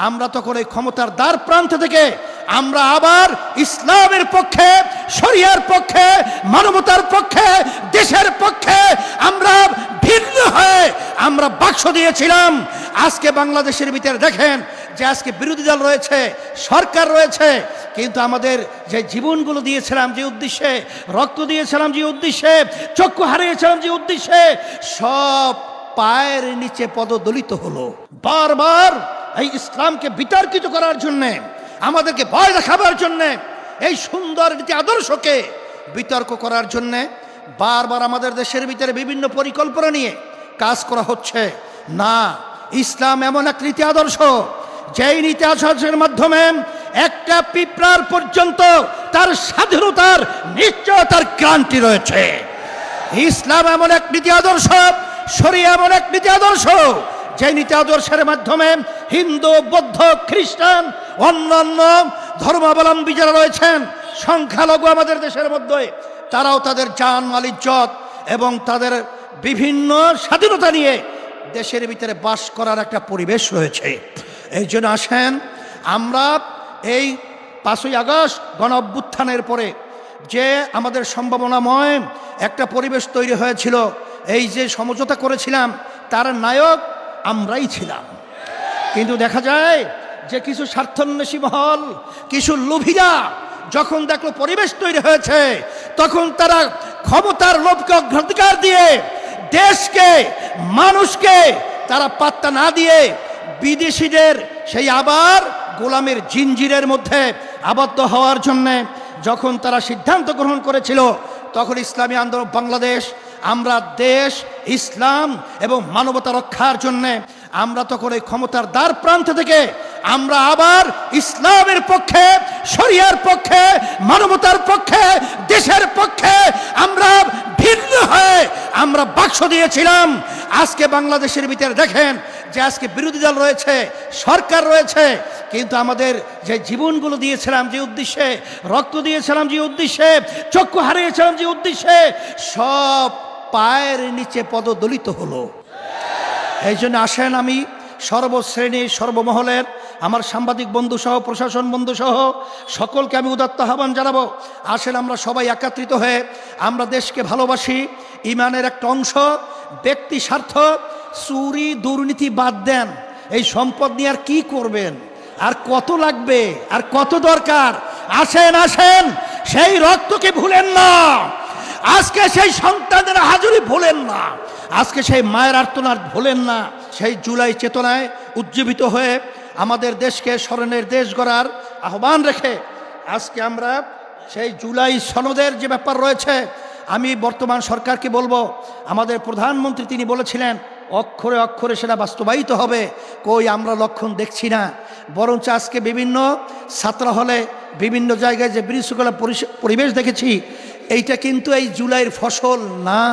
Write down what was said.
আমরা তখন এই ক্ষমতার দ্বার প্রান্ত থেকে আমরা আবার ইসলামের পক্ষে, শরিয়ার পক্ষে, মানবতার পক্ষে, দেশের পক্ষে আমরা ভিন্ন হয়ে আমরা বাক্স দিয়েছিলাম। আজকে বাংলাদেশের ভিতরে দেখেন যে আজকে বিরোধী দল রয়েছে, সরকার রয়েছে, কিন্তু আমাদের যে জীবনগুলো দিয়েছিলাম যে উদ্দেশ্যে, রক্ত দিয়েছিলাম যে উদ্দেশ্যে, চক্ষু হারিয়েছিলাম যে উদ্দেশ্যে, সব পায়ের নিচে পদদলিত হলো। বারবার এই ইসলামকে বিতর্কিত করার জন্যে, আমাদেরকে ভয় দেখাবার জন্যে, এই সুন্দর নীতি আদর্শকে বিতর্ক করার জন্যে বারবার আমাদের দেশের ভিতরে বিভিন্ন পরিকল্পনা নিয়ে কাজ করা হচ্ছে। না, ইসলাম এমন এক নীতি আদর্শ, যেই নীতি আদর্শের মাধ্যমে একটা পিঁপড়ার পর্যন্ত তার স্বাধীনতার নিশ্চয়তার গ্যারান্টি রয়েছে। ইসলাম এমন এক নীতি আদর্শ, শরিয়া এমন এক নীতি আদর্শ, যে নীতি আদর্শের মাধ্যমে হিন্দু, বৌদ্ধ, খ্রিস্টান, অন্যান্য ধর্মাবলম্বী যারা রয়েছেন, সংখ্যালঘু আমাদের দেশের মধ্যে, তারাও তাদের জান, মাল, ইজ্জত এবং তাদের বিভিন্ন স্বাধীনতা নিয়ে দেশের ভিতরে বাস করার একটা পরিবেশ রয়েছে। এই জন্য আসেন আমরা এই 5ই আগস্ট গণ অভ্যুত্থানের পরে যে আমাদের সম্ভাবনাময় একটা পরিবেশ তৈরি হয়েছিল, এই যে সমঝোতা করেছিলাম তার নায়ক আমরাই ছিলাম। কিন্তু দেখা যায় যে কিছু স্বার্থান্বেষী মহল, কিছু লোভীরা যখন দেখলো পরিবেশ তৈরি হয়েছে, তখন তারা ক্ষমতার লোভকে অগ্রাধিকার দিয়ে দেশকে, মানুষকে তারা পাত্তা না দিয়ে বিদেশিদের সেই আবার গোলামের জিঞ্জিরের মধ্যে আবদ্ধ হওয়ার জন্যে যখন তারা সিদ্ধান্ত গ্রহণ করেছিল, তখন ইসলামী আন্দোলন বাংলাদেশ, আমরা দেশ, ইসলাম এবং মানবতা রক্ষার জন্যে আমরা তখন এই ক্ষমতার দ্বার প্রান্ত থেকে আমরা আবার ইসলামের পক্ষে, শরিয়ার পক্ষে, মানবতার পক্ষে, দেশের পক্ষে আমরা ভিন্ন হয়ে আমরা বাক্স দিয়েছিলাম। আজকে বাংলাদেশের ভিতরে দেখেন যে আজকে বিরোধী দল রয়েছে, সরকার রয়েছে, কিন্তু আমাদের যে জীবনগুলো দিয়েছিলাম যে উদ্দেশ্যে, রক্ত দিয়েছিলাম যে উদ্দেশ্যে, চক্ষু হারিয়েছিলাম যে উদ্দেশ্যে, সব পায়ের নিচে পদদলিত হলো। এই জন্য আসেন আমি সর্বশ্রেণী, সর্বমহলের আমার সাংবাদিক বন্ধু সহ, প্রশাসন বন্ধু সহ সকলকে আমি উদাত্ত আহ্বান জানাবো। আসেন আমরা সবাই একত্রিত হয়ে আমরা দেশকে ভালোবাসি, ইমানের একটা অংশ, ব্যক্তি স্বার্থ, চুরি, দুর্নীতি বাদ দেন। এই সম্পদ নিয়ে আর কি করবেন, আর কত লাগবে, আর কত দরকার? আসেন আসেন সেই রক্তকে ভুলেন না, আজকে সেই সন্তানদের হাজুরি ভুলেন না, আজকে সেই মায়ের আর্তনাদ ভুলেন না। সেই জুলাই চেতনায় উজ্জীবিত হয়ে আমাদের দেশকে স্মরণের দেশ গড়ার আহ্বান রেখে আজকে আমরা সেই জুলাই সনদের যে ব্যাপার রয়েছে, আমি বর্তমান সরকারকে বলবো, আমাদের প্রধানমন্ত্রী তিনি বলেছিলেন অক্ষরে অক্ষরে সেটা বাস্তবায়িত হবে। কই আমরা লক্ষণ দেখছি না, বরঞ্চ আজকে বিভিন্ন ছাত্র হলে, বিভিন্ন জায়গায় যে বিশৃঙ্খলা পরিবেশ দেখেছি, এইটা কিন্তু এই জুলাইয়ের ফসল না।